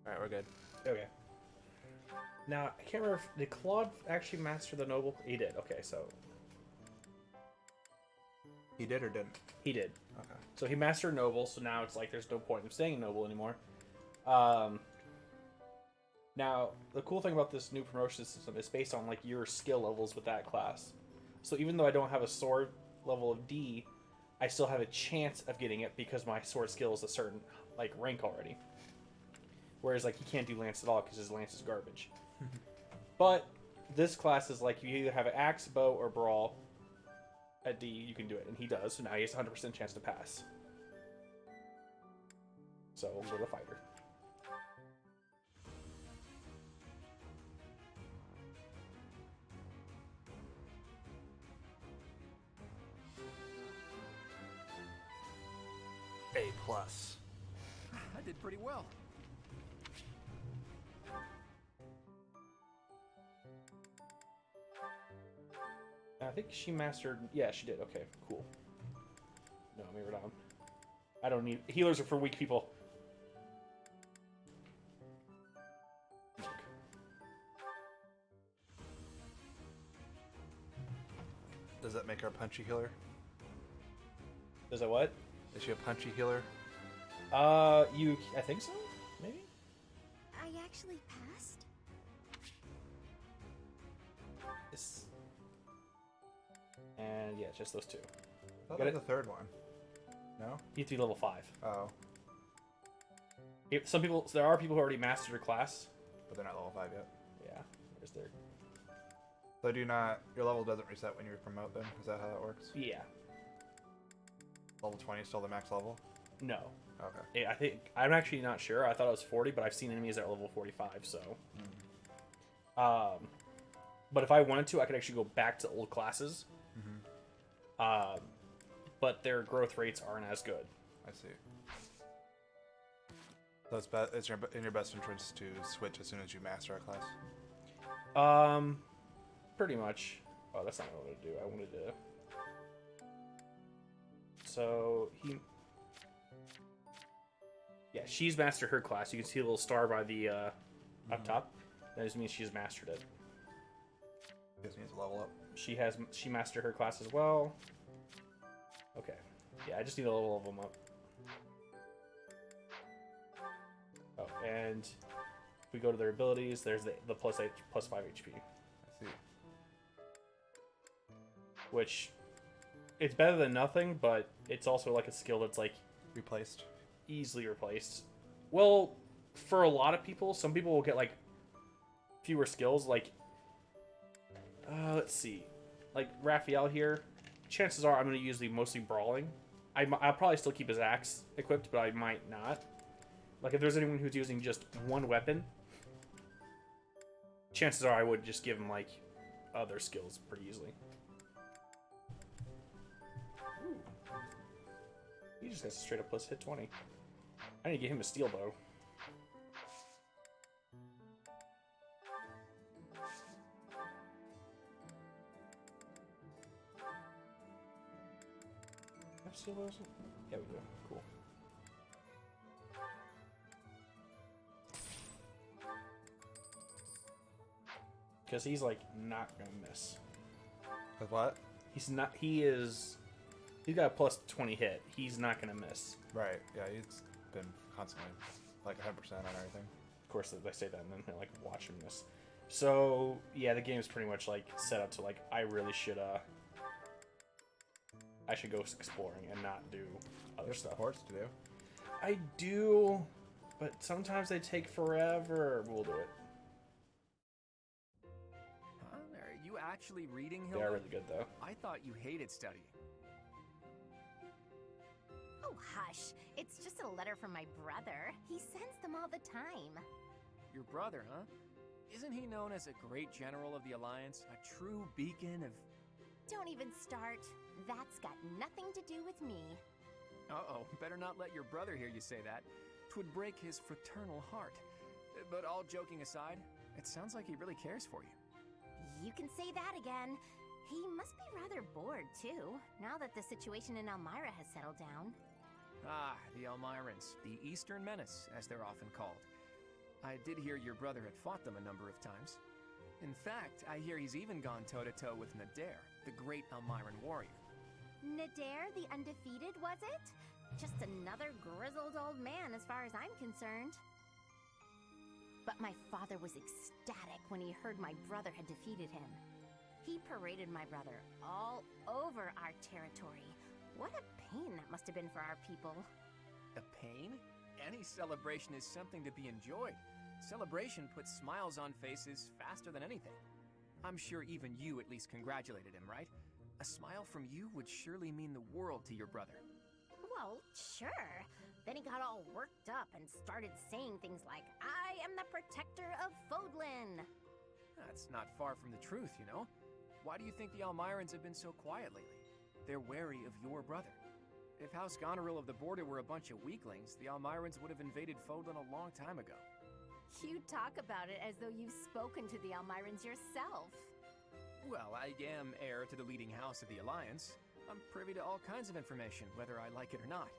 Alright, we're good. Okay. Now, I can't remember if... Did Claude actually master the noble? He did. Okay, so... He did or didn't? He did. Okay. So he mastered noble, so now it's like there's no point in staying noble anymore. Now, the cool thing about this new promotion system is based on like your skill levels with that class. So even though I don't have a sword level of D, I still have a chance of getting it because my sword skill is a certain like rank already. Whereas like he can't do lance at all because his lance is garbage. But this class is like you either have an axe, bow, or brawl. At D, you can do it, and he does. So now he has a 100% chance to pass. So we'll go to fighter. A plus. I did pretty well. I think she mastered... Yeah, she did. Okay, cool. No, maybe we're down. I don't need... Healers are for weak people. Does that make her a punchy healer? Is that what? Is she a punchy healer? I think so? Maybe? I actually passed? Yes. And yeah, just those two. I thought Got that was it? the third one. No? You have to be level 5. Oh. Some people... So there are people who already mastered her class. But they're not level 5 yet. Yeah, there's their... So do not... Your level doesn't reset when you promote them? Is that how that works? Yeah. Level 20 is still the max level? No. Okay. Yeah, I think... I'm actually not sure. I thought it was 40, but I've seen enemies that are level 45, so... But if I wanted to, I could actually go back to old classes. But their growth rates aren't as good. I see. So it's in your best interest to switch as soon as you master a class? Pretty much. Oh, that's not what I wanted to do. I wanted to... So, he... Yeah, she's mastered her class. You can see a little star by the, up top. That just means she's mastered it. Just needs to level up. She mastered her class as well. Okay. Yeah, I just need a level of them up. Oh, and if we go to their abilities, there's the plus 5 HP. I see. Which, it's better than nothing, but it's also like a skill that's like Replaced. easily replaced. Well, for a lot of people, some people will get like fewer skills. Like, let's see, like Raphael here. Chances are I'm going to use the mostly brawling. I'll probably still keep his axe equipped, but I might not. Like if there's anyone who's using just one weapon, chances are I would just give him like other skills pretty easily. Ooh. He just has a straight up plus hit 20. I need to get him a steel bow. Have steel bows? Yeah, we do. Cool. Because he's like not gonna miss. With what? He's not. He's got a plus 20 hit. He's not gonna miss. Right. Yeah, he's been constantly like 100% on everything. Of course, they say that, and then they're like, watch him miss. So yeah, the game's pretty much like set up to like I really should I should go exploring and not do other There's stuff. supports to do. I do, but sometimes they take forever. We'll do it. Huh? Are you actually reading, They Hilda? are really good though. I thought you hated studying. Oh, hush. It's just a letter from my brother. He sends them all the time. Your brother, huh? Isn't he known as a great general of the Alliance? A true beacon of... Don't even start. That's got nothing to do with me. Uh-oh, better not let your brother hear you say that. 'Twould break his fraternal heart. But all joking aside, it sounds like he really cares for you. You can say that again. He must be rather bored, too, now that the situation in Elmira has settled down. Ah, the Elmirans, the Eastern Menace, as they're often called. I did hear your brother had fought them a number of times. In fact, I hear he's even gone toe-to-toe with Nadir, the great Elmyran warrior. Nadir, the undefeated, was it? Just another grizzled old man as far as I'm concerned. But my father was ecstatic when he heard my brother had defeated him. He paraded my brother all over our territory. What a pain that must have been for our people. A pain? Any celebration is something to be enjoyed. Celebration puts smiles on faces faster than anything. I'm sure even you at least congratulated him, right? A smile from you would surely mean the world to your brother. Well, sure. Then he got all worked up and started saying things like, I am the protector of Fodlan. That's not far from the truth, you know? Why do you think the Elmyrans have been so quiet lately? They're wary of your brother. If House Goneril of the Border were a bunch of weaklings, the Elmyrans would have invaded Fodlan a long time ago. You talk about it as though you've spoken to the Elmyrans yourself. Well, I am heir to the leading house of the Alliance. I'm privy to all kinds of information, whether I like it or not.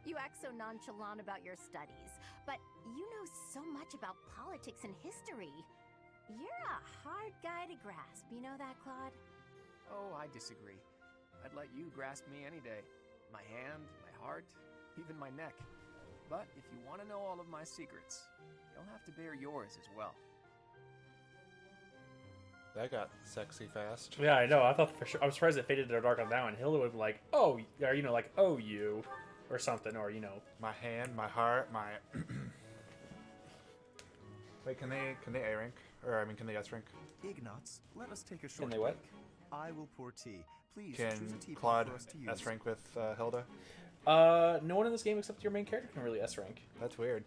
You act so nonchalant about your studies, but you know so much about politics and history. You're a hard guy to grasp, you know that, Claude? Oh, I disagree. I'd let you grasp me any day. My hand, my heart, even my neck. But if you want to know all of my secrets, you'll have to bear yours as well. That got sexy fast. Yeah, I know. I thought for sure. I was surprised it faded to dark on that one. Hilda would be like, oh, or, you know, like, oh, you, or something, or, you know. My hand, my heart, my... Wait, can they A rank? Or, I mean, can they S rank? Ignatz, let us take a short they what? break. I will pour tea. Please Can choose a teapot Claude for us to use. S rank with Hilda? No one in this game except your main character can really S rank. That's weird.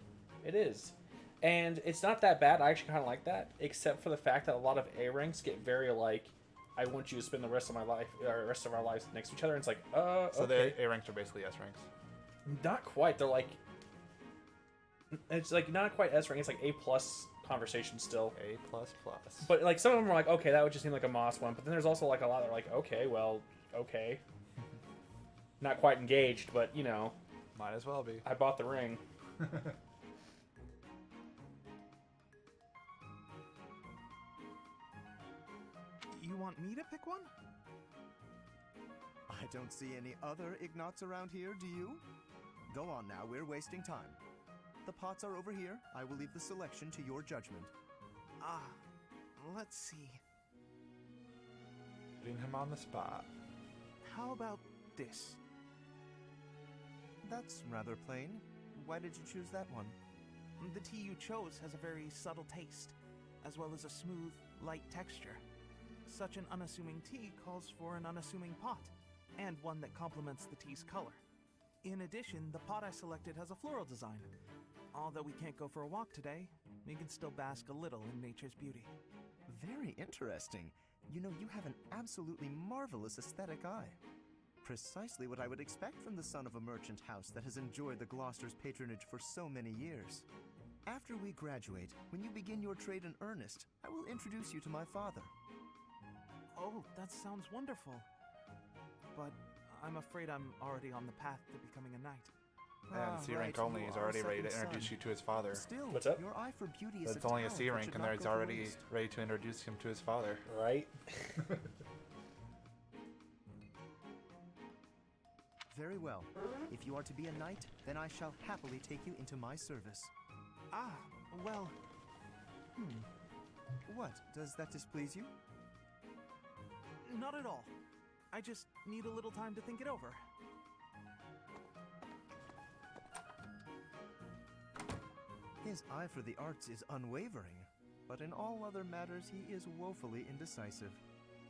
It is. And it's not that bad. I actually kind of like that, except for the fact that a lot of A ranks get very like, I want you to spend the rest of my life, or rest of our lives next to each other. And it's like, So okay. the A ranks are basically S ranks. Not quite. They're like, it's like not quite S rank. It's like A plus conversation still. A++. But like some of them are like, okay, that would just seem like a Moss one. But then there's also like a lot that are like, okay, well, okay. Not quite engaged, but you know, Might as well be. I bought the ring. You want me to pick one? I don't see any other Ignatz around here, do you? Go on now, we're wasting time. The pots are over here. I will leave the selection to your judgment. Let's see. Putting him on the spot. How about this? That's rather plain. Why did you choose that one? The tea you chose has a very subtle taste, as well as a smooth, light texture. Such an unassuming tea calls for an unassuming pot, and one that complements the tea's color. In addition, the pot I selected has a floral design. Although we can't go for a walk today, we can still bask a little in nature's beauty. Very interesting. You know, you have an absolutely marvelous aesthetic eye. Precisely what I would expect from the son of a merchant house that has enjoyed the Gloucester's patronage for so many years. After we graduate, when you begin your trade in earnest, I will introduce you to my father. Oh, that sounds wonderful. But I'm afraid I'm already on the path to becoming a knight. And C rank right, only you is are already a ready to second introduce son. you to his father. Still, What's up? your eye for beauty is It's a only a talent C that rank, should and not it's go already waste. ready to introduce him to his father. Right? Very well. If you are to be a knight, then I shall happily take you into my service. Well, What? Does that displease you? not at all. I just need a little time to think it over. His eye for the arts is unwavering, but in all other matters he is woefully indecisive.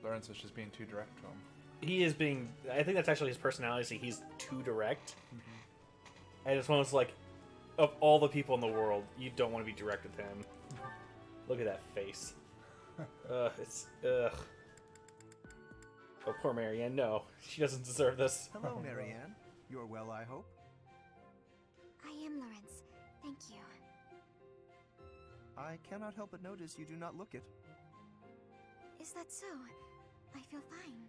Lawrence is just being too direct to him. He is being. I think that's actually his personality. He's too direct. And it's one of those like, of all the people in the world, you don't want to be direct with him. Look at that face. Ugh. Oh, poor Marianne. No, she doesn't deserve this. Hello, Marianne. You're well, I hope? I am, Lawrence. Thank you. I cannot help but notice you do not look it. Is that so? I feel fine.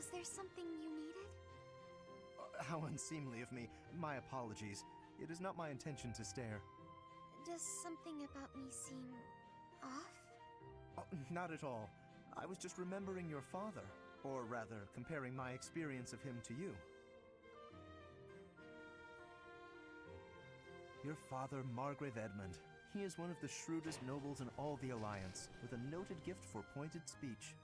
Was there something you needed? How unseemly of me. My apologies. It is not my intention to stare. Does something about me seem off? Oh, not at all. I was just remembering your father. Or rather, comparing my experience of him to you. Your father, Margrave Edmund. He is one of the shrewdest nobles in all the Alliance, with a noted gift for pointed speech.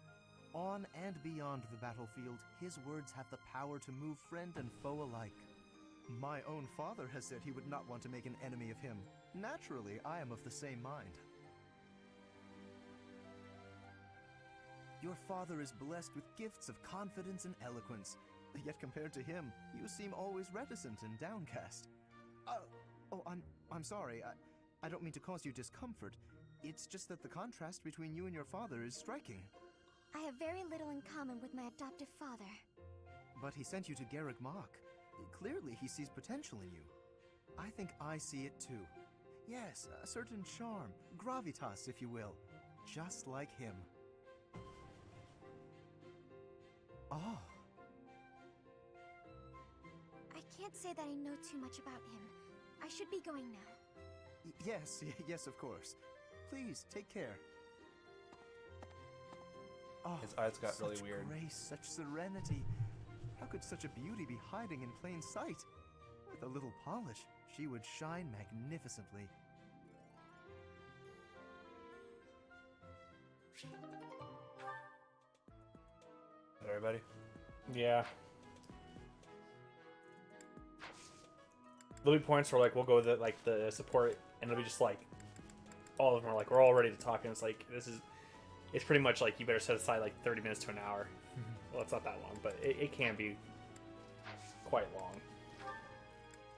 On and beyond the battlefield, his words have the power to move friend and foe alike. My own father has said he would not want to make an enemy of him. Naturally, I am of the same mind. Your father is blessed with gifts of confidence and eloquence, yet compared to him, you seem always reticent and downcast. I'm sorry. I don't mean to cause you discomfort. It's just that the contrast between you and your father is striking. I have very little in common with my adoptive father. But he sent you to Garreg Mach. Clearly, he sees potential in you. I think I see it too. Yes, a certain charm, gravitas, if you will. Just like him. Oh. I can't say that I know too much about him. I should be going now. Yes, of course. Please, take care. Oh, His eyes got really weird. Such grace, such serenity. How could such a beauty be hiding in plain sight? With a little polish, she would shine magnificently. Everybody? Yeah. There'll be points where, like, we'll go with the support, and it'll be just, like, all of them are, like, we're all ready to talk, and it's, like, it's pretty much, like, you better set aside, like, 30 minutes to an hour. Well, it's not that long, but it can be quite long.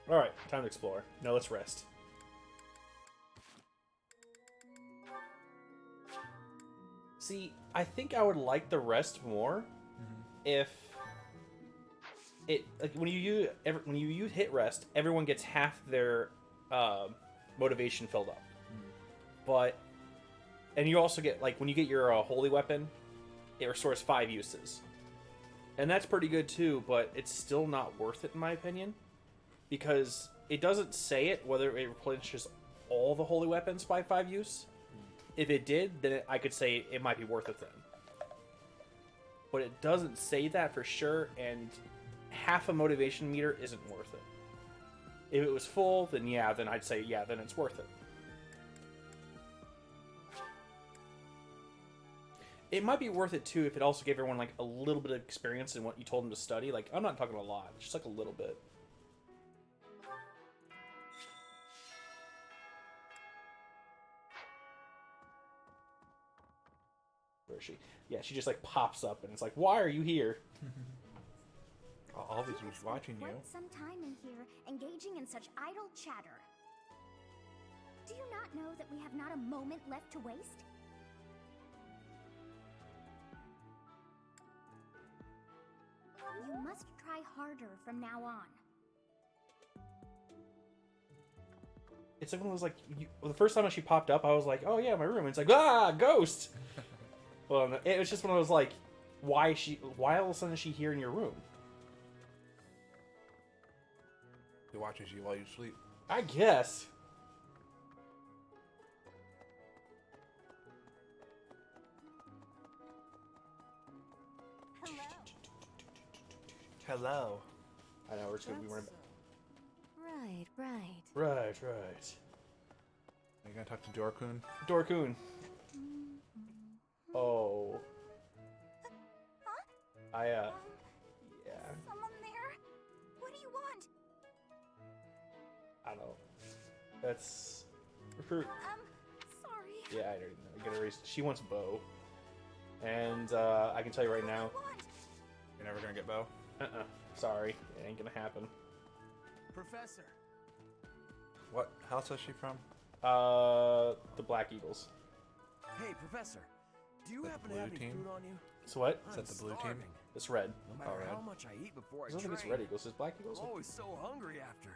Alright, time to explore. Now let's rest. See, I think I would like the rest more if it, like, when you use hit rest, everyone gets half their motivation filled up. But and you also get, like, when you get your holy weapon, it restores 5 uses, and that's pretty good too. But it's still not worth it in my opinion, because it doesn't say it whether it replenishes all the holy weapons by 5 use. If it did, then I could say it might be worth it then. But it doesn't say that for sure, and half a motivation meter isn't worth it. If it was full, then yeah, then I'd say yeah, then it's worth it. It might be worth it too if it also gave everyone, like, a little bit of experience in what you told them to study. Like, I'm not talking a lot, just like a little bit. Where is she? Yeah, she just, like, pops up and it's like, why are you here? All these was watching you. Quite some time in here, engaging in such idle chatter. Do you not know that we have not a moment left to waste? You must try harder from now on. It's like one of those, like, the first time she popped up, I was like, oh yeah, my room. And it's like, ah, ghost! Well, it was just one of those, like, why all of a sudden is she here in your room? He watches you while you sleep. I guess. Hello. I know, we're just gonna be running. Right. Right. Are you gonna talk to Dorkun? Dorkun. Oh. Yeah. Someone there? What do you want? I don't know. That's recruit. Sorry. Yeah, I already know. Get a raise. She wants Bo, and I can tell you right now. You're never gonna get Bo? Sorry, it ain't gonna happen. Professor. What house is she from? The Black Eagles. Hey, Professor. Do you The happen to have blue any team? food on you? So what? Is that the blue team? It's red. No matter red. how much I eat before I I don't think train, it's red Eagles. It's Black I'm Eagles. always so hungry after.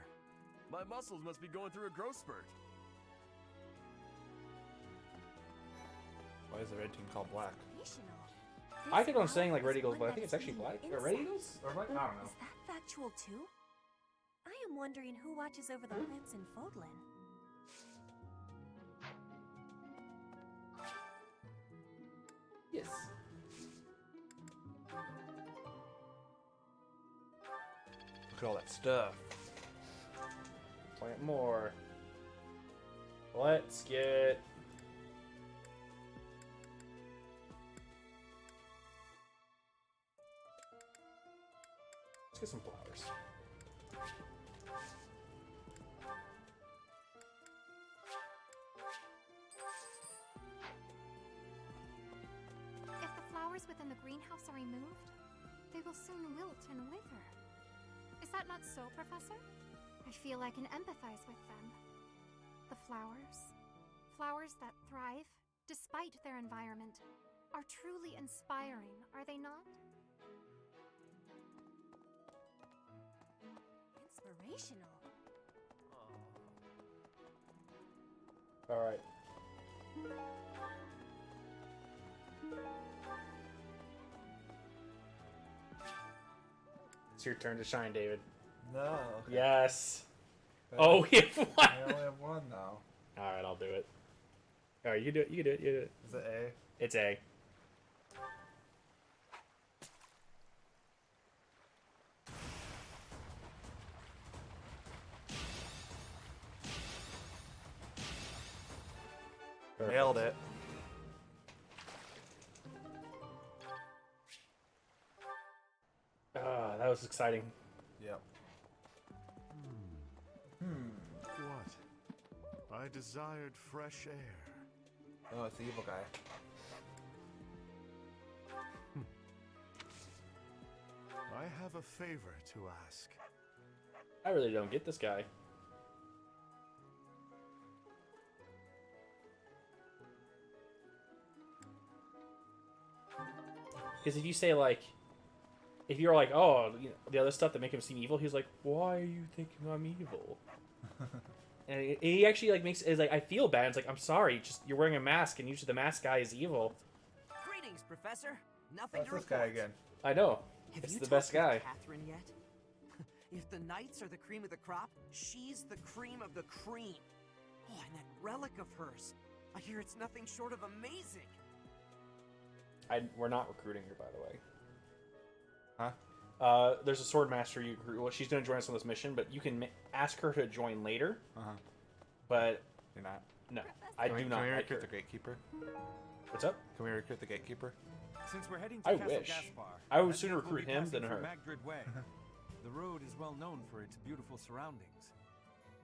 My muscles must be going through a growth spurt. Why is the red team called black? I keep on saying like red This eagles, but I one think it's that's actually black. eating Or red insects. eagles? Or black? I don't know. Is that factual too? I am wondering who watches over the plants in Fodlan. Yes. Look at all that stuff. Plant more. Let's get... Let's get some flowers. If the flowers within the greenhouse are removed, they will soon wilt and wither. Is that not so, Professor? I feel I can empathize with them. The flowers that thrive despite their environment, are truly inspiring, are they not? Inspirational. Alright. It's your turn to shine, David. No. Yes. Oh, we have one. I only have one now. Alright, I'll do it. Alright, you do it. You do it. You do it. Is it A? It's A. Nailed it. Ah, that was exciting. Yep. What? I desired fresh air. Oh, it's the evil guy. I have a favor to ask. I really don't get this guy. Because if you say like, if you're like, oh, you know, the other stuff that make him seem evil, he's like, why are you thinking I'm evil? And he actually like is like, I feel bad. It's like, I'm sorry, just you're wearing a mask, and usually the mask guy is evil. Greetings, Professor. Nothing That's to this report. guy again. I know. Have It's you the talked best with guy. Catherine yet? If the knights are the cream of the crop, she's the cream of the cream. Oh, and that relic of hers. I hear it's nothing short of amazing. We're not recruiting her, by the way. Huh? There's a sword master you recruit. Well, she's going to join us on this mission, but you can ask her to join later. Uh-huh. But You're not. no, I do not Can we like recruit her. the gatekeeper? What's up? Can we recruit the gatekeeper? Since we're heading to I Castle wish. Gaspar, I would that sooner means we'll recruit be him passing than through her. Magdred Way. The road is well known for its beautiful surroundings.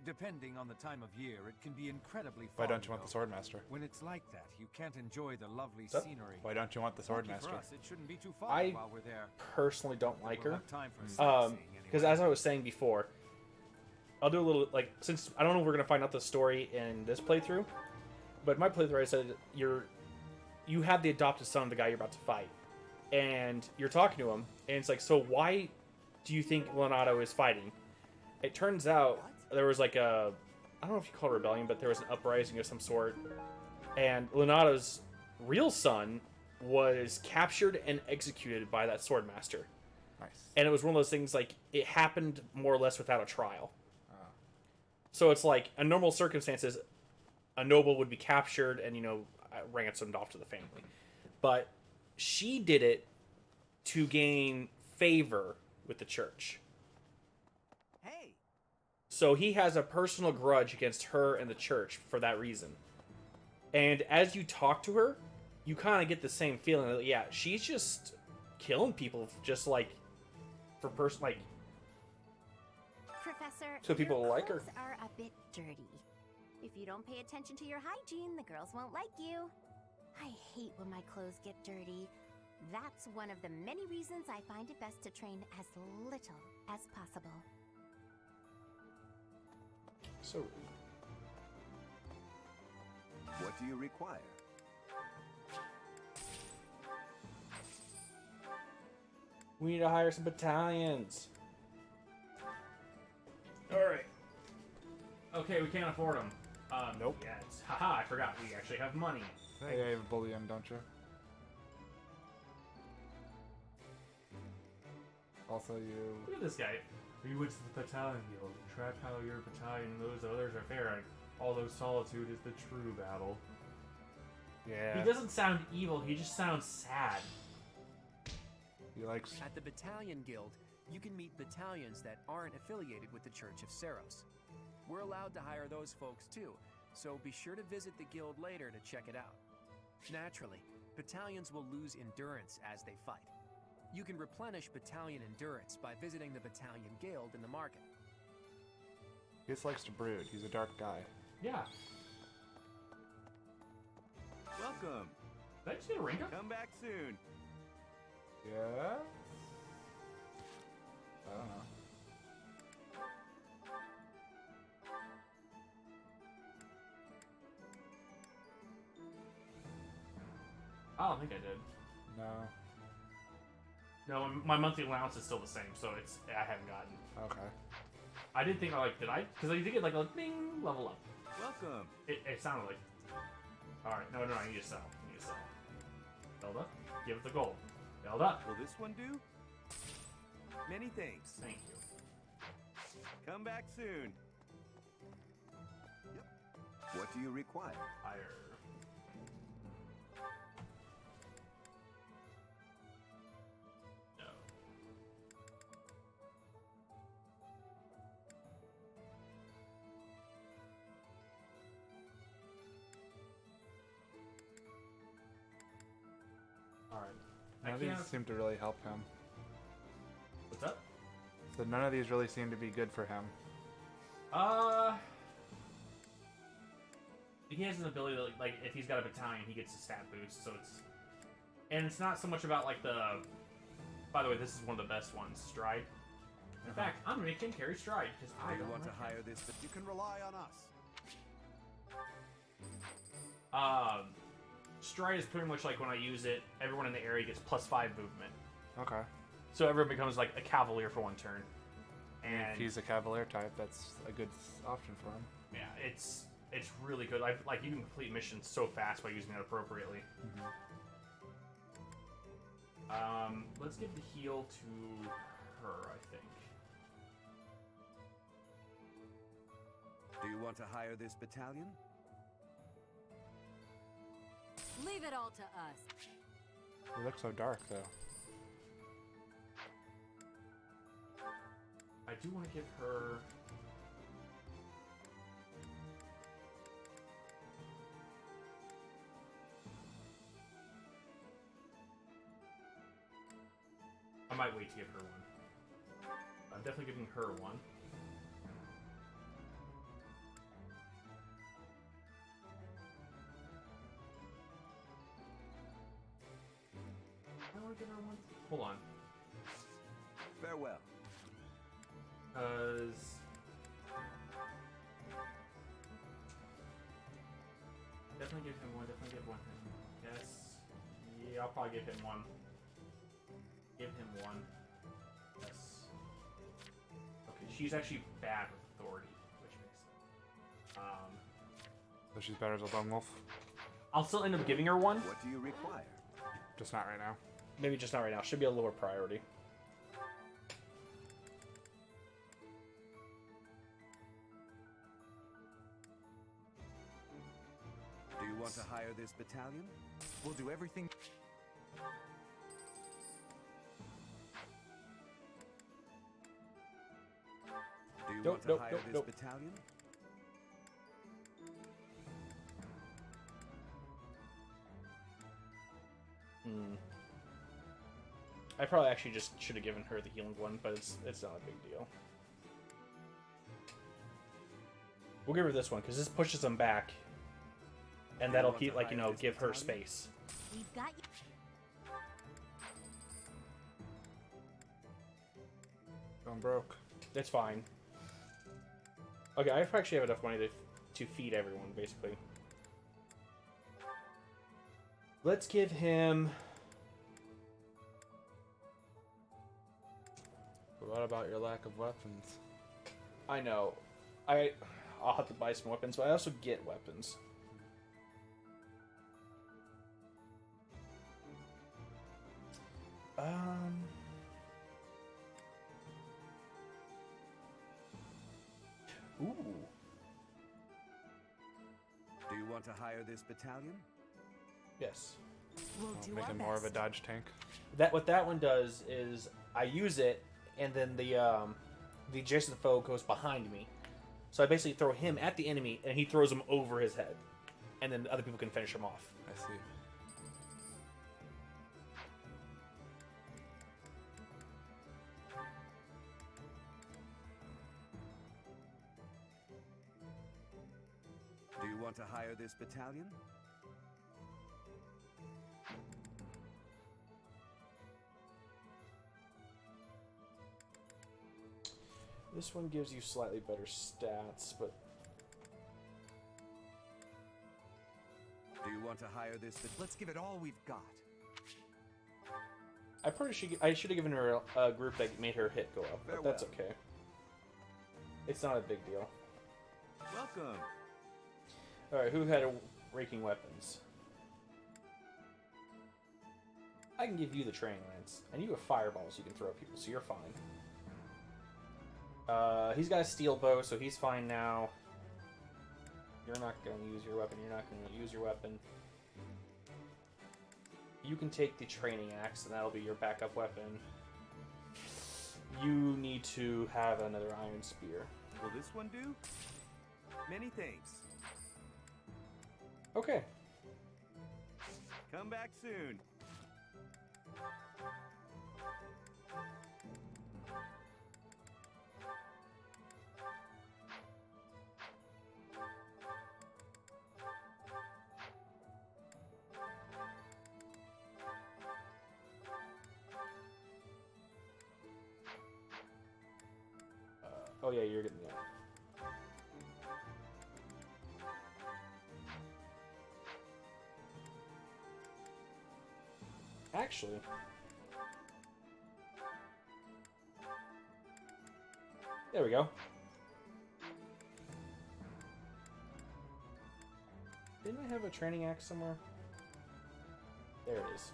Depending on the time of year, it can be incredibly fun. Why don't you want the swordmaster? When it's like that, you can't enjoy the lovely What's up? scenery. Why don't you want the Lucky swordmaster? for us, it shouldn't be too far I while we're there. personally don't But like we'll her. have time for Because sightseeing as I was saying before, I'll do a little, like, since I don't know if we're going to find out the story in this playthrough, but in my playthrough I said you have the adopted son of the guy you're about to fight. And you're talking to him, and it's like, so why do you think Leonardo is fighting? It turns out there was like a, I don't know if you call it a rebellion, but there was an uprising of some sort. And Leonardo's real son was captured and executed by that swordmaster. Nice. And it was one of those things, like, it happened more or less without a trial. Oh. So it's like, in normal circumstances, a noble would be captured and, you know, ransomed off to the family. But she did it to gain favor with the church. Hey, So he has a personal grudge against her and the church for that reason. And as you talk to her, you kind of get the same feeling that, yeah, she's just killing people just like for like Professor, So people your like her. clothes are a bit dirty. If you don't pay attention to your hygiene, the girls won't like you. I hate when my clothes get dirty. That's one of the many reasons I find it best to train as little as possible. so What do you require? we need to hire some battalions. All right. Okay, we can't afford them. Nope. Yet. Haha, I forgot we actually have money. Hey, you have bullion, don't you? Also, you. Look at this guy. We went to the Battalion Guild. Track how your battalion and those others are faring. Although solitude is the true battle. Yeah. He doesn't sound evil, he just sounds sad. He likes. At the Battalion Guild, you can meet battalions that aren't affiliated with the Church of Seros. We're allowed to hire those folks too, so be sure to visit the guild later to check it out. Naturally, battalions will lose endurance as they fight. You can replenish battalion endurance by visiting the Battalion Guild in the market. He just likes to brood. He's a dark guy. Yeah. Welcome. Did I just get a ring up? Come back soon. Yeah? I don't know. I don't think I did. No. No, my monthly allowance is still the same, so I haven't gotten. Okay. I did think did I? Because I did get like a ding level up. Welcome. It sounded like. All right, no, I need to sell. Zelda, give it the gold. Zelda. Will this one do? Many thanks. Thank you. Come back soon. What do you require? Higher. No. All right. None of these seem to really help him. What's up? So none of these really seem to be good for him. He has an ability to, like, if he's got a battalion, he gets a stat boost, so it's... And it's not so much about, like, the... By the way, this is one of the best ones, Stride. In fact, I'm gonna make him carry Stride, because I Do you don't want to like hire this, but you can rely on us. Stride is pretty much like when I use it, everyone in the area gets +5 movement. Okay. So everyone becomes, like, a Cavalier for one turn. And... If he's a Cavalier type, that's a good option for him. Yeah, it's really good. Like, you can complete missions so fast by using it appropriately. Let's give the heal to her, I think. Do you want to hire this battalion? Leave it all to us. He looks so dark, though. I do want to give her... I might wait to give her one. I'm definitely giving her one. I want to give her one. Hold on. Farewell. Definitely give him one. Definitely give one. Yes. Yeah, I'll probably give him one. Give him one. Yes. Okay, she's actually bad with authority, which makes sense. So she's better as a lone wolf? I'll still end up giving her one. What do you require? Just not right now. Maybe just not right now. Should be a lower priority. Do you want to hire this battalion? We'll do everything. Do you want to hire this battalion? I probably actually just should have given her the healing one, but it's not a big deal. We'll give her this one because this pushes them back, and that'll keep, like, give her space. We've got you. Going broke. It's fine. Okay, I actually have enough money to feed everyone, basically. Let's give him... What about your lack of weapons? I know. I'll have to buy some weapons, but I also get weapons. want to hire this battalion? Yes. We'll do Make our him more of a best. dodge tank. What that one does is I use it, and then the adjacent foe goes behind me. So I basically throw him at the enemy, and he throws him over his head, and then other people can finish him off. I see. Do you want to hire this battalion? This one gives you slightly better stats, but Do you want to hire this? Let's give it all we've got. I should have given her a group that made her hit go up, but that's okay. It's not a big deal. Welcome. Alright, who had raking weapons? I can give you the training lance, and you have fireballs you can throw at people, so you're fine. He's got a steel bow, so he's fine now. You're not going to use your weapon, you're not going to use your weapon. You can take the training axe, and that'll be your backup weapon. You need to have another iron spear. Will this one do? Many thanks. Okay. Come back soon. Oh yeah, you're getting that. Actually, there we go. Didn't I have a training axe somewhere? There it is.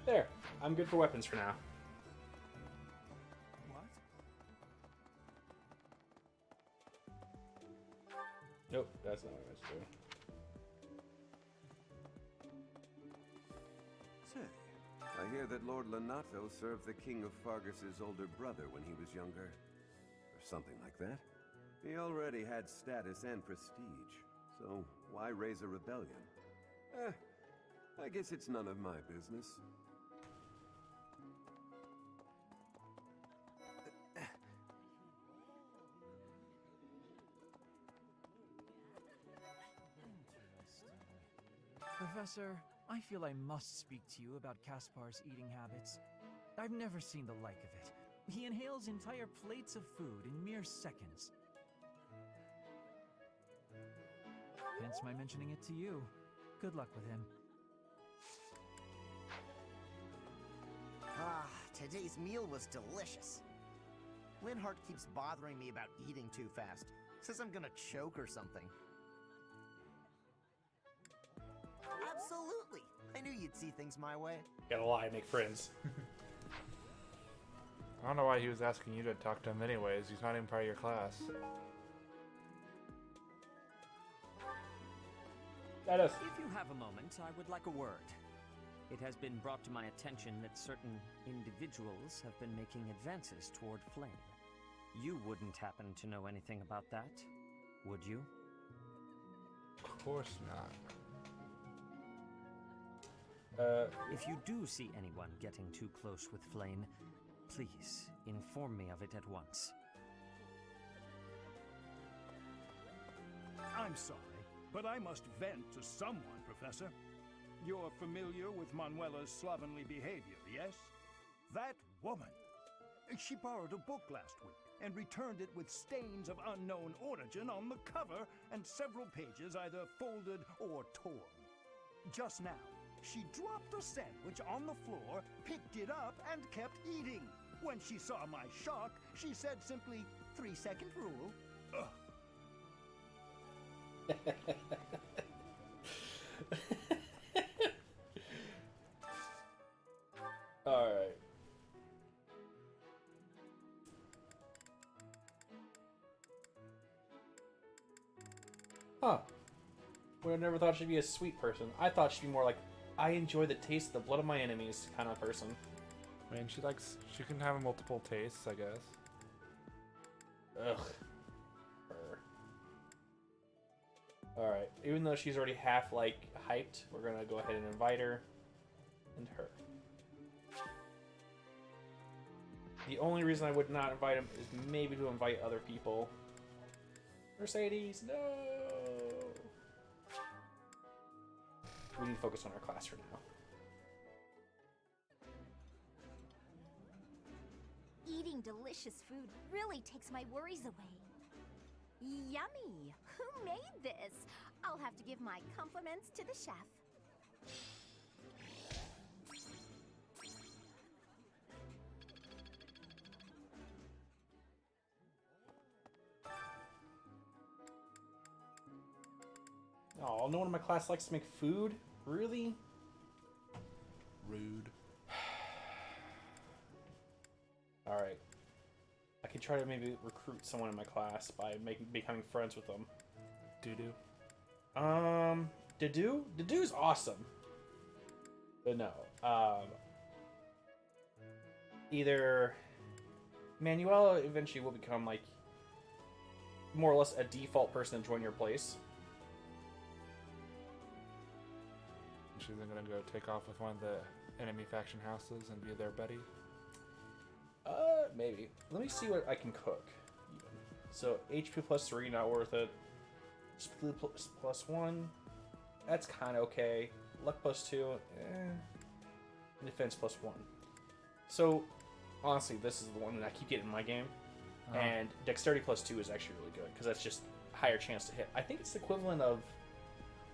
There. I'm good for weapons for now. What? Nope, that's not what I meant to do. Say, I hear that Lord Lenato served the King of Fargus's older brother when he was younger. Or something like that. He already had status and prestige, so why raise a rebellion? I guess it's none of my business. Professor, I feel I must speak to you about Caspar's eating habits. I've never seen the like of it. He inhales entire plates of food in mere seconds. Hence my mentioning it to you. Good luck with him. Ah, today's meal was delicious. Linhart keeps bothering me about eating too fast. Says I'm gonna choke or something. Absolutely! I knew you'd see things my way. Gotta lie, make friends. I don't know why he was asking you to talk to him anyways. He's not even part of your class. If you have a moment, I would like a word. It has been brought to my attention that certain individuals have been making advances toward Flame. You wouldn't happen to know anything about that, would you? Of course not. If you do see anyone getting too close with Flame, please inform me of it at once. I'm sorry, but I must vent to someone, Professor. You're familiar with Manuela's slovenly behavior, yes? That woman! She borrowed a book last week and returned it with stains of unknown origin on the cover and several pages either folded or torn. Just now, she dropped a sandwich on the floor, picked it up, and kept eating. When she saw my shock, she said simply, 3-second rule. Ugh. Alright. Huh. Would have never thought she'd be a sweet person. I thought she'd be more like, I enjoy the taste of the blood of my enemies kind of person. I mean, she can have multiple tastes, I guess. Ugh. Her. Alright, even though she's already half, like, hyped, we're gonna go ahead and invite her. And her. The only reason I would not invite him is maybe to invite other people. Mercedes, no! We need to focus on our class for now. Eating delicious food really takes my worries away. Yummy! Who made this? I'll have to give my compliments to the chef. Oh, no one in my class likes to make food? Really? Rude. Alright. I could try to maybe recruit someone in my class by becoming friends with them. Doo-doo. Dedue? Dedue's awesome. But no. Either Manuela eventually will become, like, more or less a default person to join your place. She's gonna go take off with one of the enemy faction houses and be their buddy. Maybe. Let me see what I can cook. Even. So HP plus 3, not worth it. Speed plus 1, that's kind of okay. Luck plus 2, Defense plus 1. So honestly, this is the one that I keep getting in my game. And Dexterity plus 2 is actually really good because that's just higher chance to hit. I think it's the equivalent of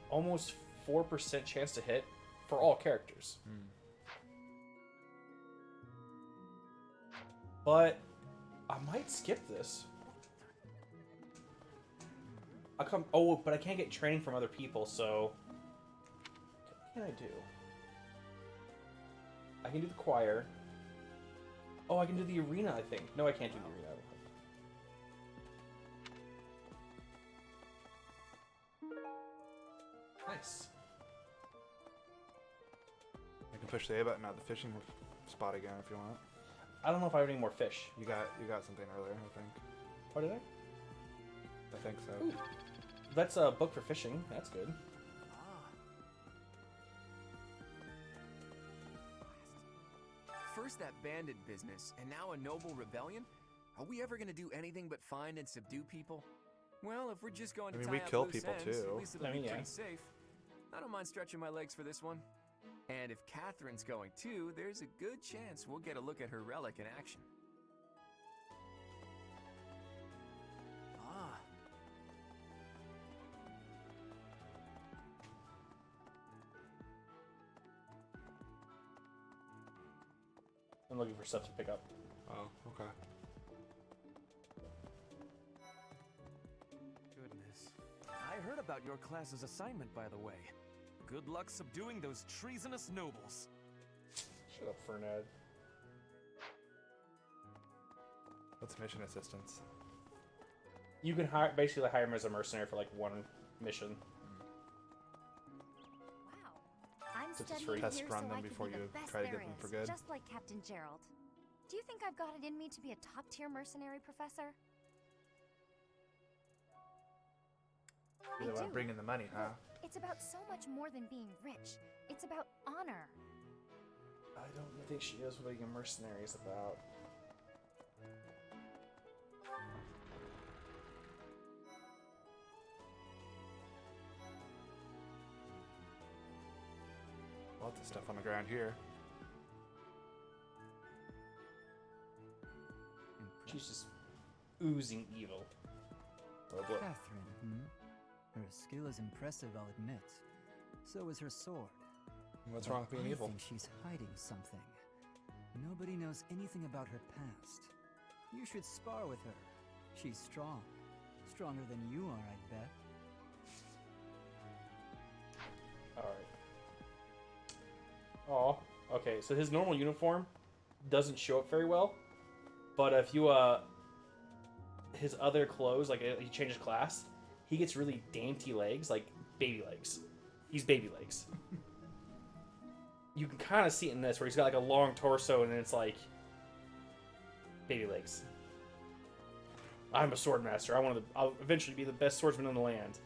almost 4% chance to hit for all characters. But I might skip this. But I can't get training from other people, so what can I do? I can do the choir. Oh, I can do the arena, I think. No, I can't do the arena. Nice. You can push the A button at the fishing spot again if you want. I don't know if I have any more fish. You got something earlier, I think. Oh, did I? I think so. Ooh. That's a book for fishing. That's good. First that bandit business, and now a noble rebellion? Are we ever gonna do anything but find and subdue people? Well, if we're just going to we tie up kill loose people ends, too. at least it'll be pretty safe. I don't mind stretching my legs for this one. And if Catherine's going too, there's a good chance we'll get a look at her relic in action. I'm looking for stuff to pick up. Oh, okay. Goodness. I heard about your class's assignment, by the way. Good luck subduing those treasonous nobles. Shut up, Fernad. What's mission assistance? You can basically hire him as a mercenary for like one mission. I'm So just studying test here run so them I can before be the you best try to there get them for is, good. just like Captain Gerald. Do you think I've got it in me to be a top-tier mercenary, Professor? They want to bring in the money, huh? It's about so much more than being rich. It's about honor. I don't think she knows what being a mercenary is about. Lots of stuff on the ground here. She's just oozing evil. Oh boy. Catherine, Her skill is impressive, I'll admit. So is her sword. What's But wrong with being evil? I think she's hiding something. Nobody knows anything about her past. You should spar with her. She's strong. Stronger than you are, I'd bet. Alright. Oh, okay. So his normal uniform doesn't show up very well. But if you, his other clothes, like he changes class, he gets really dainty legs, like baby legs. He's baby legs. You can kind of see it in this, where he's got like a long torso, and then it's like baby legs. I'm a sword master. I'll eventually be the best swordsman in the land.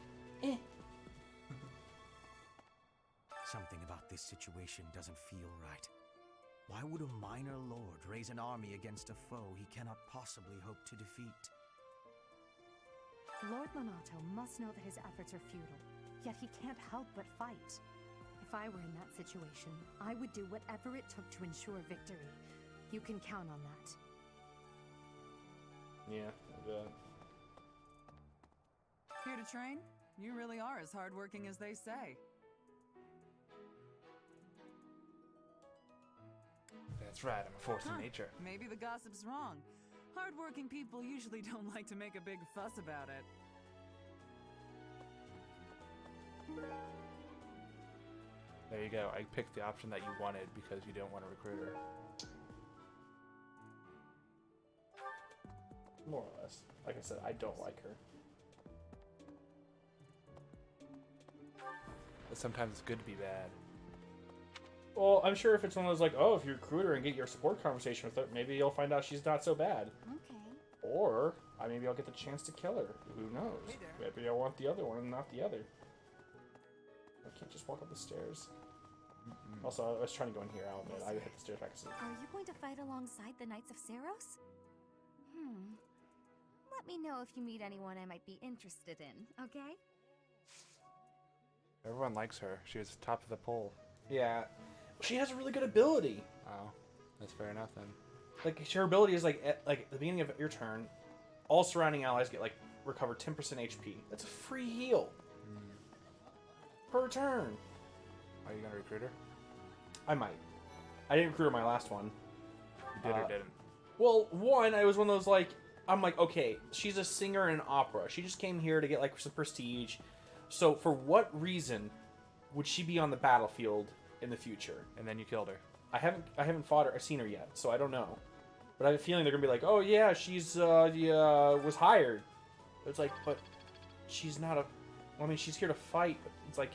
Something about this situation doesn't feel right. Why would a minor lord raise an army against a foe he cannot possibly hope to defeat? Lord Lonato must know that his efforts are futile, yet he can't help but fight. If I were in that situation, I would do whatever it took to ensure victory. You can count on that. Yeah. Here to train? You really are as hardworking as they say. That's right, I'm a force of nature. Maybe the gossip's wrong. Hardworking people usually don't like to make a big fuss about it. There you go. I picked the option that you wanted because you don't want a recruiter. More or less. Like I said, I don't like her. But sometimes it's good to be bad. Well, I'm sure if it's one of those like, oh, if you recruit her and get your support conversation with her, maybe you'll find out she's not so bad. Okay. Or maybe I'll get the chance to kill her. Who knows? Maybe I want the other one and not the other. I can't just walk up the stairs. Also, I was trying to go in here. I'll admit, I hit the stairs back. Are you going to fight alongside the Knights of Saros? Let me know if you meet anyone I might be interested in, okay? Everyone likes her. She was top of the poll. Yeah. She has a really good ability. Oh, that's fair enough then. Like, her ability is like at the beginning of your turn, all surrounding allies get like recover 10% HP. That's a free heal. Per turn. Are you gonna recruit her? I might. I didn't recruit her my last one. You did or didn't? Well, one, I was one of those like, I'm like, okay, she's a singer in opera. She just came here to get like some prestige. So for what reason would she be on the battlefield in the future? And then you killed her. I haven't fought her, seen her yet, so I don't know. But I have a feeling they're gonna be like, oh yeah, she's was hired. It's like, but she's not a. I mean, she's here to fight. But it's like,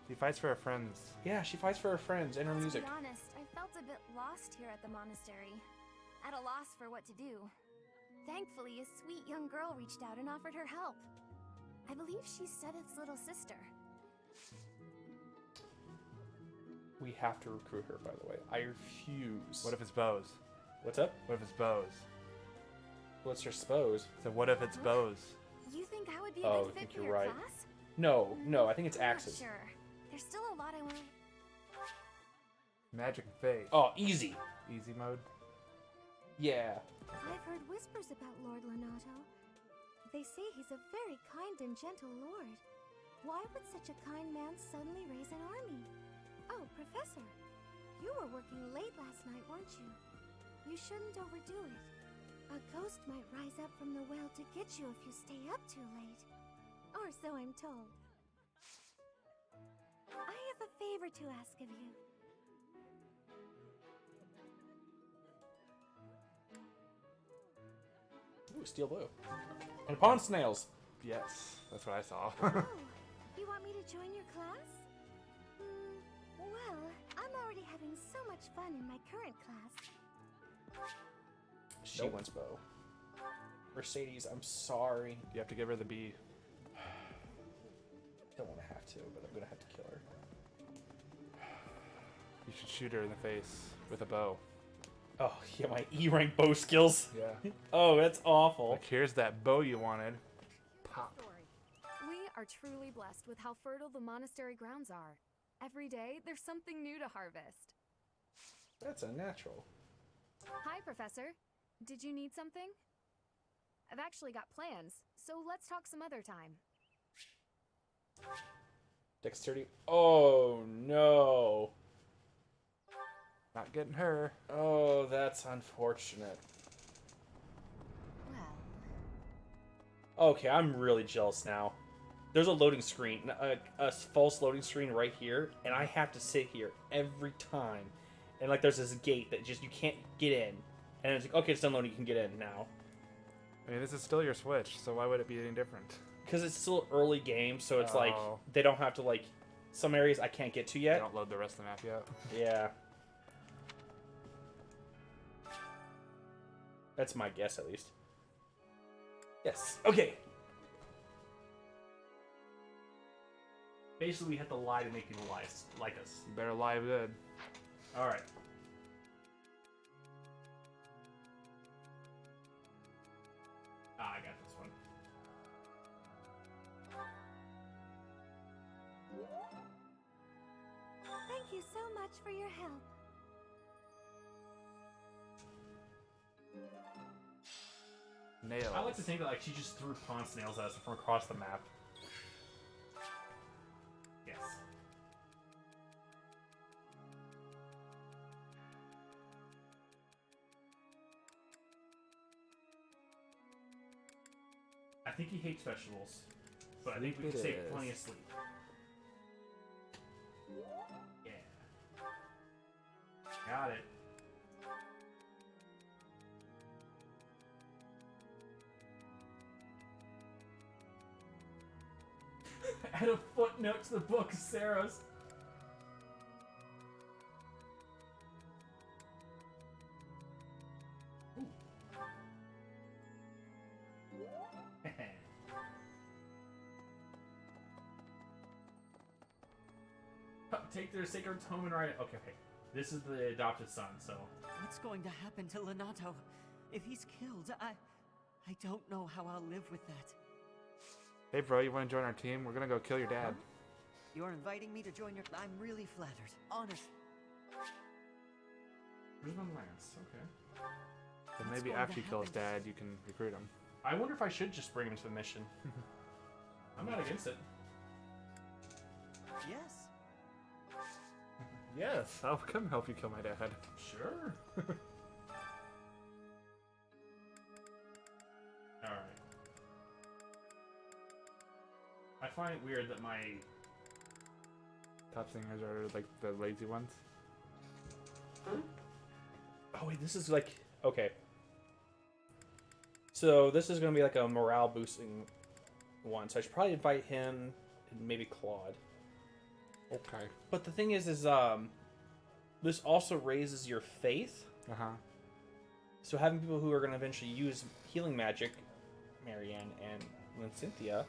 she fights for her friends. Yeah, she fights for her friends and her music. To be honest, I felt a bit lost here at the monastery. At a loss for what to do. Thankfully, a sweet young girl reached out and offered her help. I believe she's Seth's little sister. We have to recruit her, by the way. I refuse. What if it's Bose? What's up? What if it's Bose? What's her spose? So what if it's Bose? You think I would be a good fit for your class? No, I think it's Axe's. Sure. There's still a lot I want. Magic face. Oh, easy. Easy mode? Yeah. I've heard whispers about Lord Lonato. They say he's a very kind and gentle lord. Why would such a kind man suddenly raise an army? Oh, Professor, you were working late last night, weren't you? You shouldn't overdo it. A ghost might rise up from the well to get you if you stay up too late. Or so I'm told. I have a favor to ask of you. Ooh, steel blue. And pond snails. Yes, that's what I saw. Oh, you want me to join your class? Well, I'm already having so much fun in my current class. She wants bow. Mercedes, I'm sorry. You have to give her the B. Don't want to have to, but I'm gonna have to kill her. You should shoot her in the face with a bow. Oh, yeah, my E-rank bow skills. Yeah. Oh, that's awful. Like, here's that bow you wanted. Pop. We are truly blessed with how fertile the monastery grounds are. Every day, there's something new to harvest. That's unnatural. Hi, Professor. Did you need something? I've actually got plans, so let's talk some other time. Dexterity. Oh, no. Not getting her. Oh, that's unfortunate. Well. Okay, I'm really jealous now. There's a loading screen, a false loading screen right here, and I have to sit here every time. And like, there's this gate that just you can't get in, and it's like, okay, it's done loading, you can get in now. I mean, this is still your Switch, so why would it be any different? because it's still early game, so it's like Oh. they don't have to like some areas I can't get to They yet. don't load the rest of the map yet. Yeah. That's my guess, at least. Yes. Okay. Basically, we have to lie to make people like us. You better lie good. All right. I got this one. Thank you so much for your help. Nails. I like to think that like she just threw pond snails at us from across the map. Yes. I think he hates vegetables, but I think we can save plenty of sleep. Yeah. Got it. Add a footnote to the book, Sarah's. Take their sacred tome and write it. Okay, okay. This is the adopted son, so. What's going to happen to Lenato? If he's killed, I don't know how I'll live with that. Hey, bro, you want to join our team? We're gonna go kill your dad. You're inviting me to join your... I'm really flattered. Honest. Where's my lance? Okay. But maybe after you kill his dad, you can recruit him. I wonder if I should just bring him to the mission. I'm not against it. Yes. Yes, I'll come help you kill my dad. Sure. Alright. I find it weird that my... Top singers are like the lazy ones. Oh wait, this is like... Okay. So this is going to be like a morale boosting one. So I should probably invite him and maybe Claude. Okay. But the thing is this also raises your faith. Uh-huh. So having people who are going to eventually use healing magic, Marianne and Lynn Cynthia,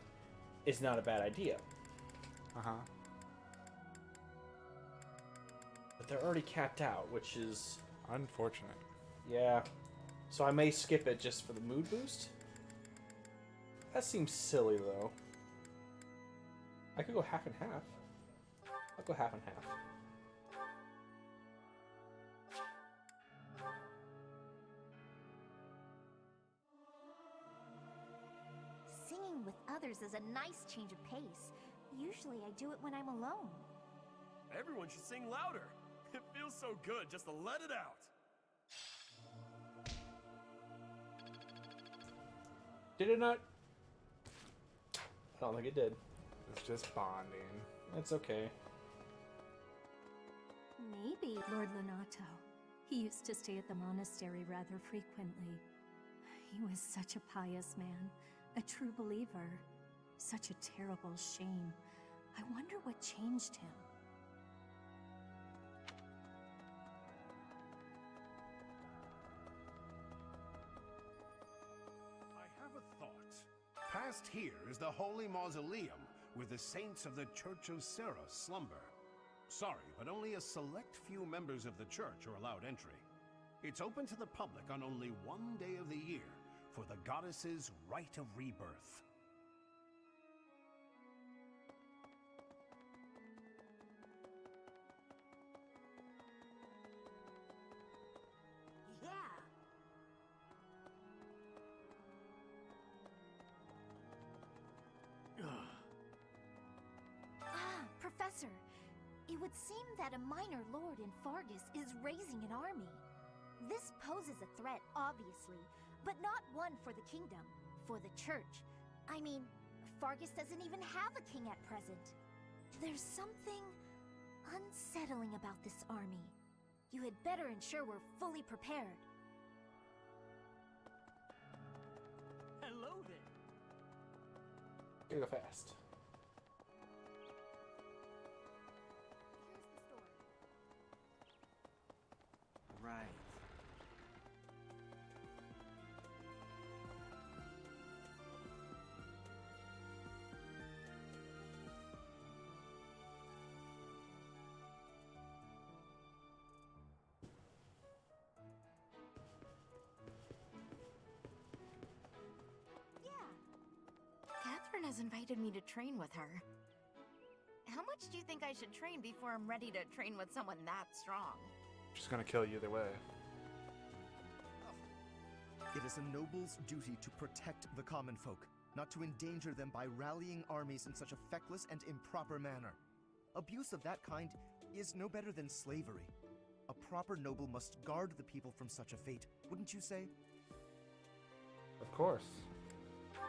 is not a bad idea. Uh-huh. But they're already capped out, which is... unfortunate. Yeah. So I may skip it just for the mood boost. That seems silly, though. I could go half and half. I'll go half and half. Singing with others is a nice change of pace. Usually I do it when I'm alone. Everyone should sing louder. It feels so good just to let it out. Did it not? I don't think it did. It's just bonding. It's okay. Maybe Lord Lenato. He used to stay at the monastery rather frequently. He was such a pious man, a true believer. Such a terrible shame. I wonder what changed him. I have a thought. Past here is the Holy Mausoleum, where the saints of the Church of Sarah slumber. Sorry, but only a select few members of the church are allowed entry. It's open to the public on only one day of the year, for the goddess's rite of rebirth. Yeah. Professor, it would seem that a minor lord in Fargus is raising an army. This poses a threat, obviously, but not one for the kingdom, for the church. I mean, Fargus doesn't even have a king at present. There's something unsettling about this army. You had better ensure we're fully prepared. Hello there. Gotta go fast. Right. Catherine has invited me to train with her. How much do you think I should train before I'm ready to train with someone that strong? She's gonna kill you either way. It is a noble's duty to protect the common folk, not to endanger them by rallying armies in such a feckless and improper manner. Abuse of that kind is no better than slavery. A proper noble must guard the people from such a fate, wouldn't you say? Of course.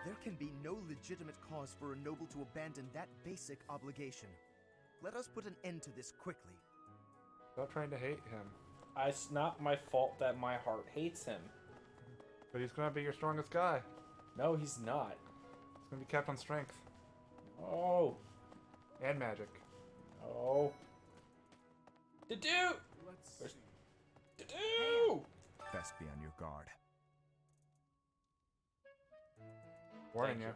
There can be no legitimate cause for a noble to abandon that basic obligation. Let us put an end to this quickly. Stop trying to hate him. It's not my fault that my heart hates him. But he's gonna be your strongest guy. No, he's not. He's gonna be kept on strength. Oh. And magic. Oh. Do. Let's see. Do. Best be on your guard. Warning you.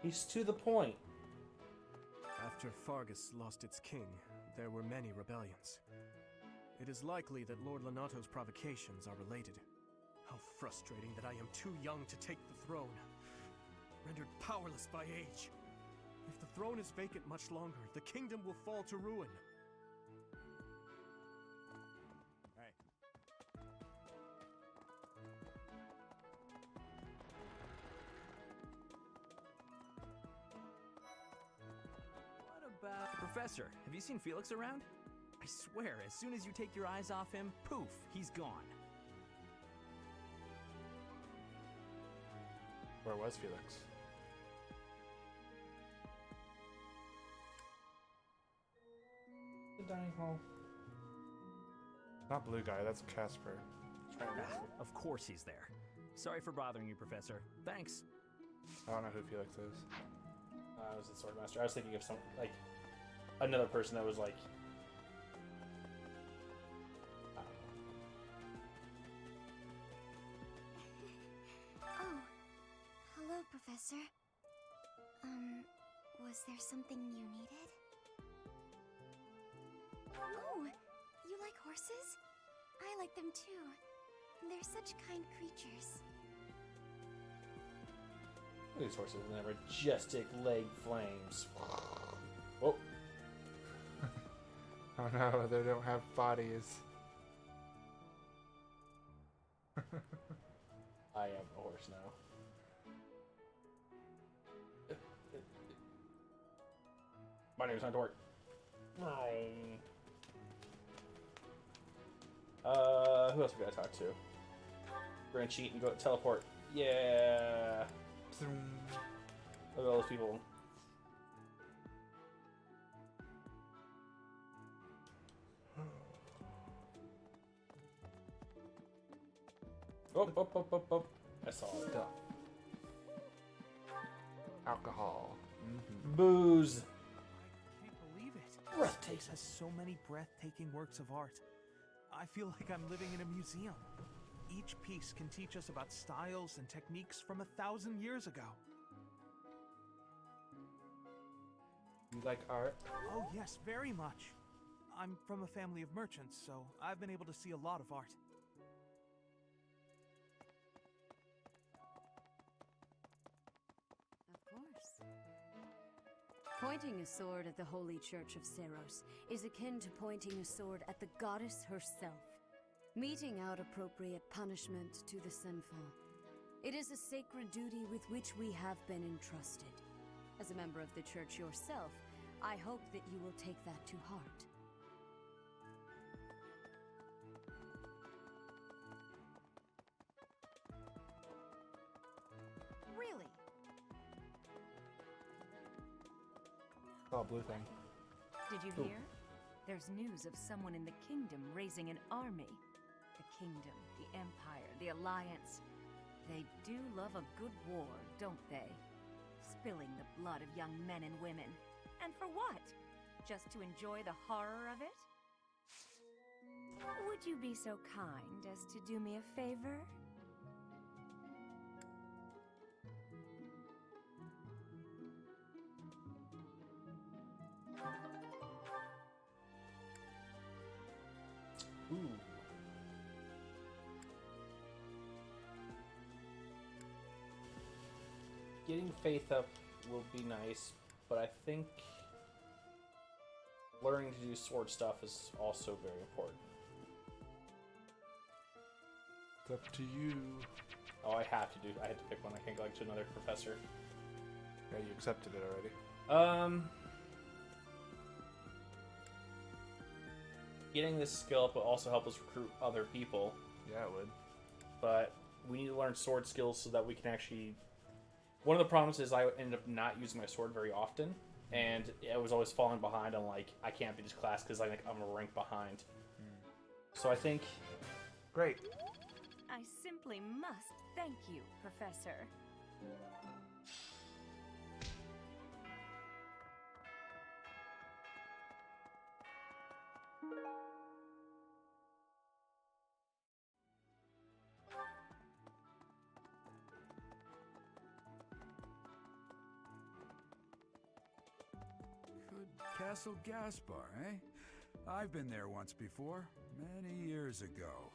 He's to the point. After Fargus lost its king, there were many rebellions. It is likely that Lord Lonato's provocations are related. How frustrating that I am too young to take the throne, rendered powerless by age. If the throne is vacant much longer, the kingdom will fall to ruin. Hey. What about... Professor, have you seen Felix around? I swear, as soon as you take your eyes off him, poof, he's gone. Where was Felix? The dining hall. Not blue guy, that's Casper. Of course he's there. Sorry for bothering you, Professor. Thanks. I don't know who Felix is. I was the swordmaster. I was thinking of some, like, another person that was like... Oh, hello, Professor. Was there something you needed? Oh, you like horses? I like them too. They're such kind creatures. Look at these horses and their majestic leg flames. Whoa. Oh no, they don't have bodies. I am a horse now. My name's not Dork. Who else we gotta talk to? We're gonna cheat and go teleport. Yeah. Look at all those people. Oh. I saw it. Stuff. Alcohol. Booze. I can't believe it. Breathtaking. This place has so many breathtaking works of art. I feel like I'm living in a museum. Each piece can teach us about styles and techniques from 1,000 years ago. You like art? Oh yes, very much. I'm from a family of merchants, so I've been able to see a lot of art. Of course. Pointing a sword at the Holy Church of Seros is akin to pointing a sword at the goddess herself, meting out appropriate punishment to the sinful. It is a sacred duty with which we have been entrusted. As a member of the church yourself, I hope that you will take that to heart. Really? Oh, blue thing. Did you Ooh. hear? There's news of someone in the kingdom raising an army. The kingdom, the empire, the alliance. They do love a good war, don't they? spilling the blood of young men and women. And for what? Just to enjoy the horror of it? Would you be so kind as to do me a favor? Ooh. Getting faith up will be nice, but I think learning to do sword stuff is also very important. It's up to you. Oh, I had to pick one. I can't go like to another professor. Yeah, you accepted it already. Getting this skill up will also help us recruit other people. Yeah, it would. But we need to learn sword skills so that we can actually... One of the problems is I ended up not using my sword very often, and I was always falling behind on, like, I can't be this class because I'm a rank behind. So I think... Great. I simply must thank you, Professor. Castle Gaspar, eh? I've been there once before, many years ago.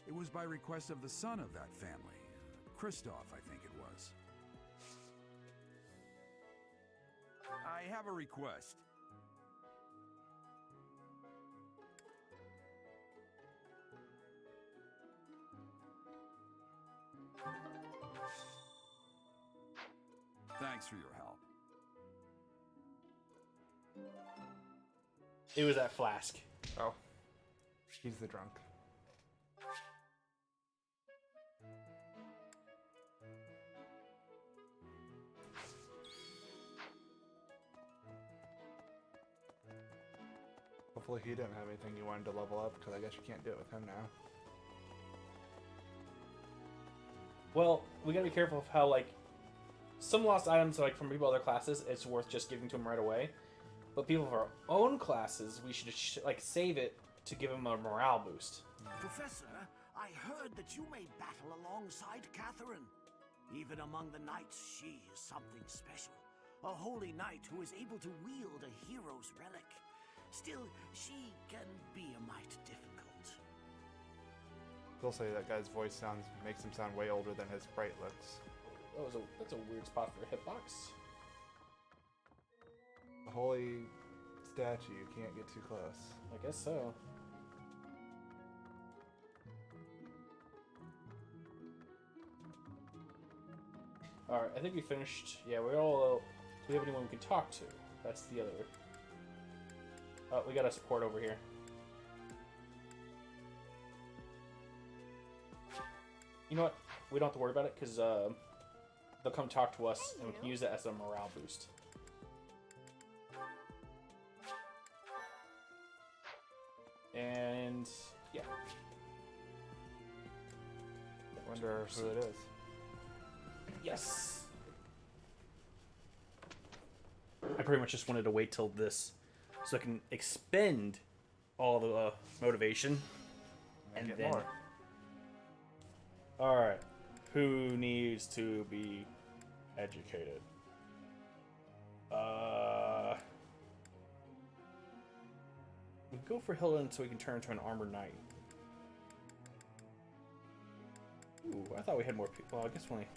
It was by request of the son of that family. Christoph, I think it was. I have a request. Thanks for your help. It was that flask. Oh. He's the drunk. Hopefully he didn't have anything you wanted to level up, because I guess you can't do it with him now. Well, we gotta be careful of how, like, some lost items, like, from people other classes, it's worth just giving to them right away. But people of our own classes, we should, like, save it to give them a morale boost. Professor, I heard that you may battle alongside Catherine. Even among the knights, she is something special. A holy knight who is able to wield a hero's relic. Still, she can be a mite difficult. They'll say that guy's voice makes him sound way older than his sprite looks. That's a weird spot for a hitbox. A holy statue, you can't get too close. I guess so. Alright, I think we finished. Yeah, we have anyone we can talk to. That's the other. Oh, we got a support over here. You know what? We don't have to worry about it because they'll come talk to us and we can use that as a morale boost. And yeah. I wonder who it is. Yes. I pretty much just wanted to wait till this so I can expend all the motivation and get then more. All right. Who needs to be educated? We go for Hilden so we can turn into an armored knight. Ooh, I thought we had more people. Well, I guess we only.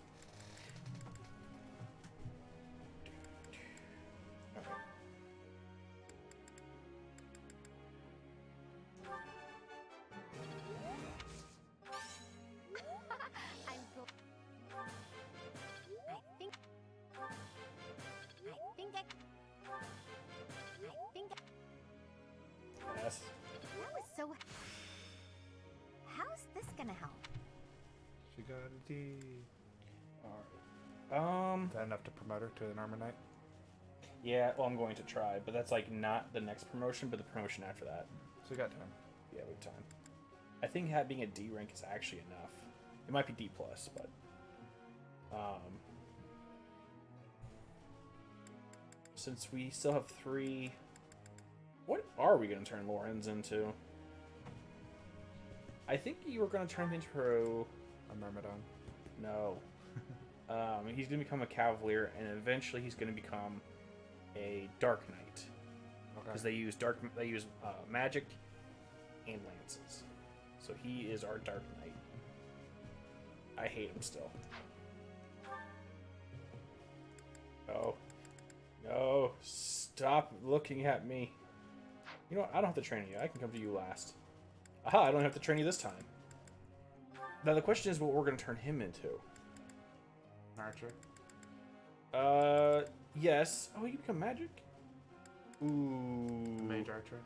Yes. That was so... How's this gonna help? She got a D. Alright. Is that enough to promote her to an armor knight? Yeah, well, I'm going to try, but that's like not the next promotion, but the promotion after that. So we got time. Yeah, we have time. I think being a D rank is actually enough. It might be D plus, but since we still have 3... What are we going to turn Lorenz into? I think you were going to turn him into... A Myrmidon. No. He's going to become a Cavalier, and eventually he's going to become a Dark Knight. Because they use magic and lances. So he is our Dark Knight. I hate him still. No. No. Stop looking at me. You know what? I don't have to train you. I can come to you last. Aha, I don't have to train you this time. Now the question is what we're going to turn him into. Archer. Yes. Oh, you become magic? Ooh. Mage Archer.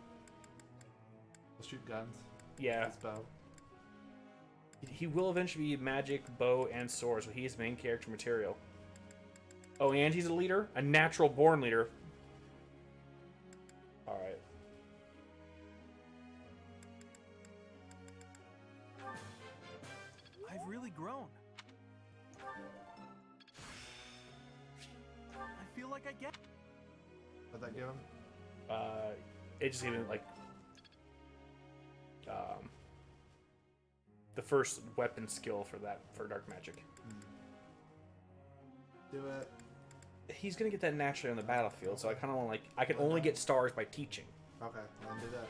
We'll shoot guns. Yeah. His bow. He will eventually be magic, bow, and sword, so he is main character material. Oh, and he's a leader? A natural born leader. Alright. I've really grown. I feel like I get... What'd that give him? It just even like the first weapon skill for dark magic. Do it. He's gonna get that naturally on the battlefield, so I kind of want I can only get stars by teaching. Okay, then do that.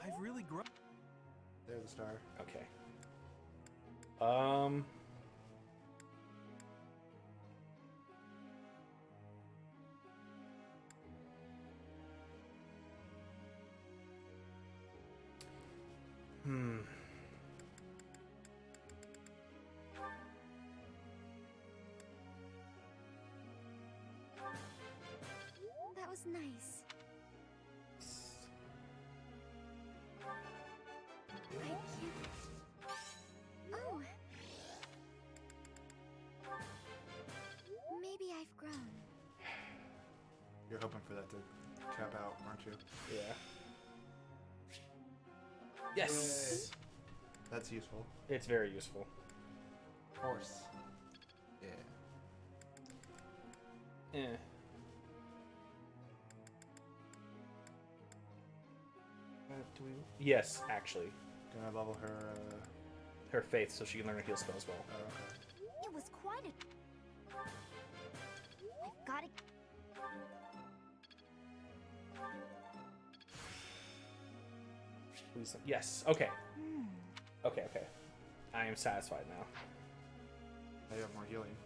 I've really grown. There's the star. Okay. That was nice. I can't... Oh. Maybe I've grown. You're hoping for that to cap out, aren't you? Yeah. Yes! That's useful. It's very useful. Horse. Yeah. Do we... Yes, actually. Gonna level her... Her faith, so she can learn to heal spells well. Oh, okay. It was quite a... I've got it. Please. Yes. Okay. Okay. Okay. I am satisfied now. Now you have more healing.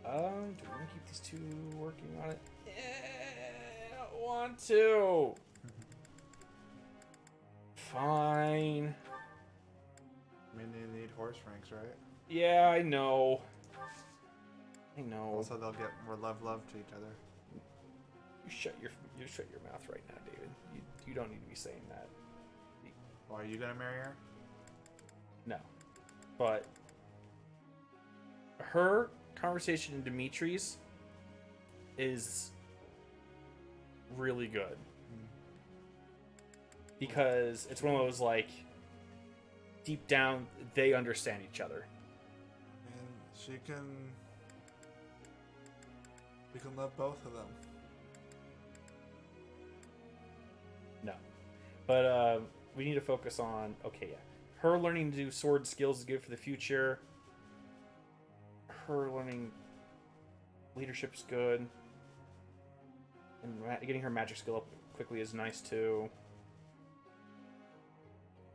Do we want to keep these two working on it? I don't want to. Fine. I mean, they need horse ranks, right? Yeah, I know. I know. Also, they'll get more love to each other. You shut your mouth right now, David. You don't need to be saying that. Well, are you gonna marry her? No, but her conversation in Dimitri's is really good because it's one of those deep down they understand each other. And we can love both of them. No, but we need to focus on her learning to do sword skills is good for the future. Her learning leadership is good, and getting her magic skill up quickly is nice too.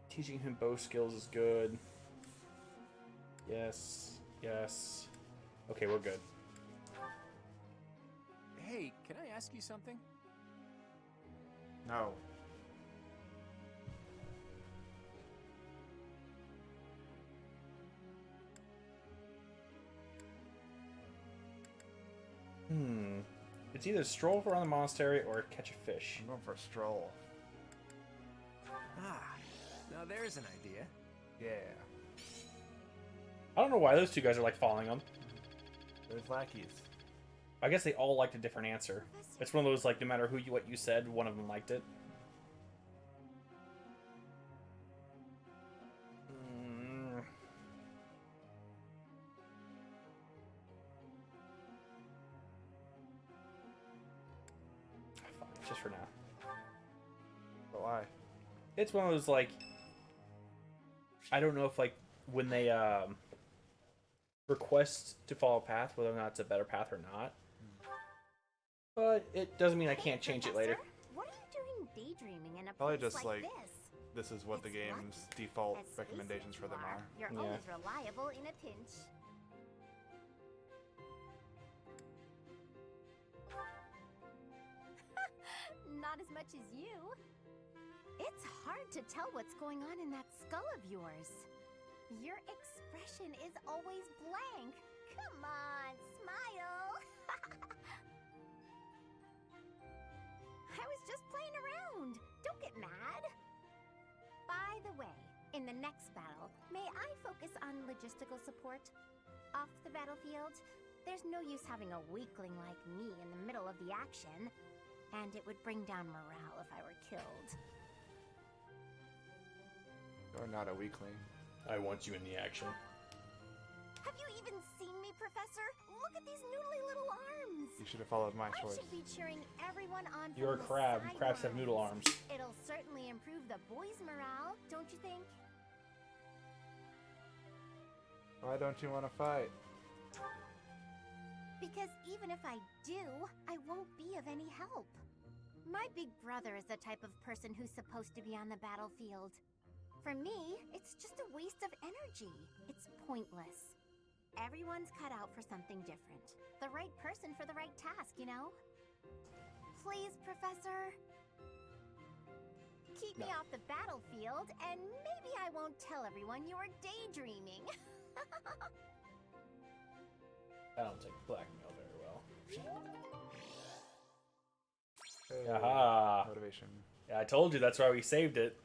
Teaching him bow skills is good. Yes. Okay, we're good. Hey, can I ask you something? No. It's either stroll around the monastery or catch a fish. I'm going for a stroll. Ah, now there's an idea. Yeah. I don't know why those two guys are following them. There's lackeys. I guess they all liked a different answer. It's one of those no matter what you said, one of them liked it. just for now. But why? It's one of those, like, I don't know if, like, when they request to follow a path, whether or not it's a better path or not. But it doesn't mean I can't change it later. What are you doing daydreaming in a Probably place just like like this? this is what the game's default As recommendations for them are. You're always reliable in a pinch. Not as much as you. It's hard to tell what's going on in that skull of yours. Your expression is always blank. Come on, smile. I was just playing around. Don't get mad. By the way, in the next battle, may I focus on logistical support? Off the battlefield, there's no use having a weakling like me in the middle of the action, and it would bring down morale if I were killed. You're not a weakling. I want you in the action. Have you even seen me, Professor? Look at these noodly little arms. You should have followed my I choice. should be cheering everyone on. You're a from the crab. Crabs have sidelines. noodle arms. It'll certainly improve the boys' morale, don't you think? Why don't you want to fight? Because even if I do, I won't be of any help. My big brother is the type of person who's supposed to be on the battlefield. For me, it's just a waste of energy. It's pointless. Everyone's cut out for something different. The right person for the right task, you know? Please, Professor. Keep me off the battlefield, and maybe I won't tell everyone you were daydreaming. I don't take blackmail very well. Hey, Aha! motivation. Yeah, I told you that's why we saved it.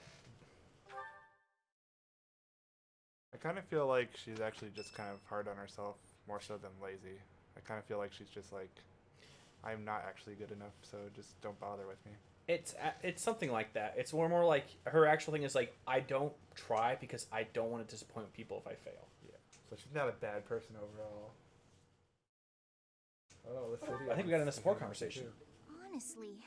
I kind of feel like she's actually just kind of hard on herself more so than lazy. I kind of feel like she's just like, I'm not actually good enough, so just don't bother with me. It's something like that. It's more like her actual thing is like, I don't try because I don't want to disappoint people if I fail. Yeah. So she's not a bad person overall. Oh, the city. I think we got in a support conversation. Honestly,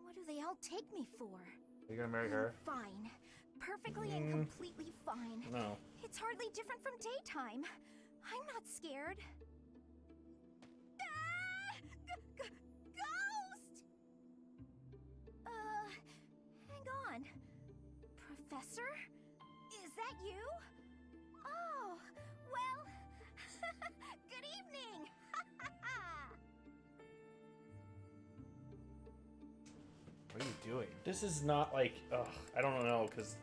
what do they all take me for? Are you gonna marry her? Fine. Perfectly and completely fine. No. It's hardly different from daytime. I'm not scared. Ah! Ghost! Hang on. Professor? Is that you? Oh, well, good evening. What are you doing? This is not like, I don't know, because,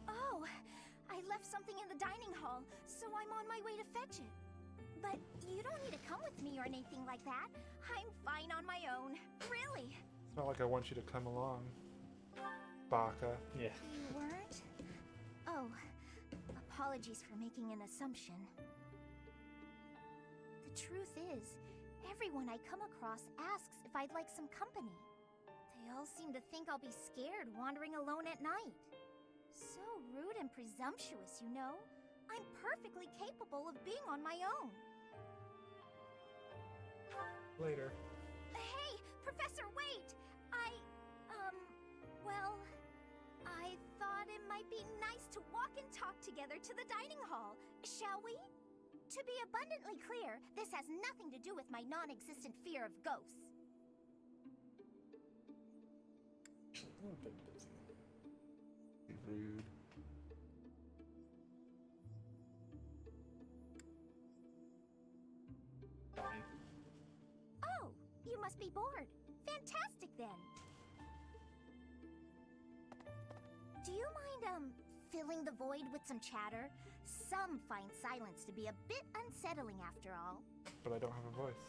Oh, I left something in the dining hall, so I'm on my way to fetch it. But you don't need to come with me or anything like that. I'm fine on my own. Really. It's not like I want you to come along, Baka. Yeah. You weren't? Oh, apologies for making an assumption. The truth is, everyone I come across asks if I'd like some company. They all seem to think I'll be scared wandering alone at night. So rude and presumptuous, you know? I'm perfectly capable of being on my own. Later. Hey, Professor, wait! Well, I thought it might be nice to walk and talk together to the dining hall. Shall we? To be abundantly clear, this has nothing to do with my non-existent fear of ghosts. A little bit busy. Rude. Fine. Oh, you must be bored. Fantastic, then. Do you mind, filling the void with some chatter? Some find silence to be a bit unsettling after all. But I don't have a voice.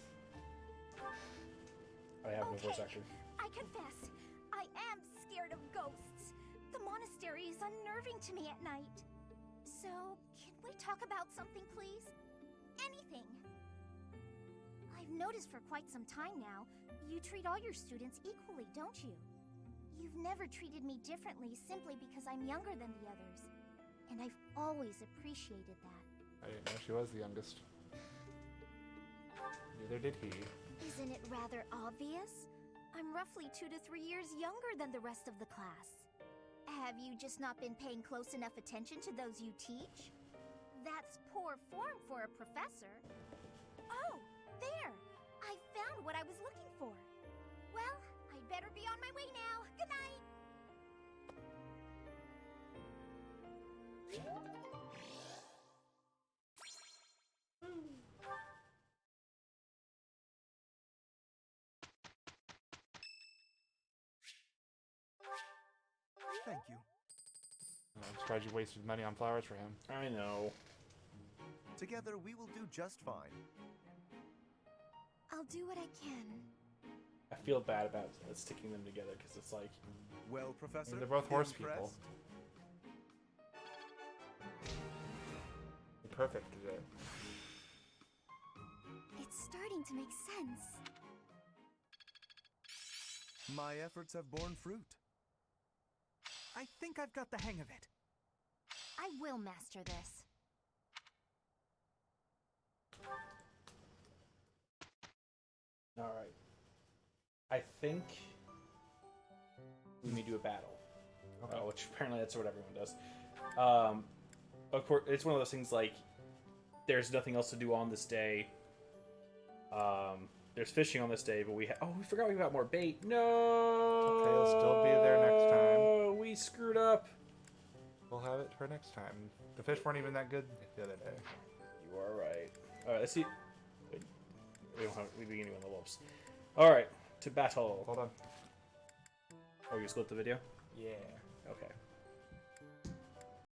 I have no voice actor. I confess, I am scared of ghosts. The monastery is unnerving to me at night. So, can we talk about something, please? Anything. I've noticed for quite some time now, you treat all your students equally, don't you? You've never treated me differently simply because I'm younger than the others. And I've always appreciated that. I didn't know she was the youngest. Neither did he. Isn't it rather obvious? I'm roughly 2 to 3 years younger than the rest of the class. Have you just not been paying close enough attention to those you teach? That's poor form for a professor. Oh, there! I found what I was looking for. Well, I'd better be on my way now. Good night! Thank you. I'm surprised you wasted money on flowers for him. I know. Together, we will do just fine. I'll do what I can. I feel bad about sticking them together because it's like... Well, Professor, they're both horse impressed? people. You're perfect today. It's starting to make sense. My efforts have borne fruit. I think I've got the hang of it. I will master this. Alright. I think we may do a battle. Okay. Which apparently that's what everyone does. Of course, it's one of those things like there's nothing else to do on this day. There's fishing on this day, but we forgot we got more bait. No. Okay, you'll still be there next time. We screwed up. We'll have it for next time. The fish weren't even that good the other day. You are right. All right, let's see. Wait, we begin on the wolves. All right, to battle. Hold on. Oh, you split the video? Yeah. Okay.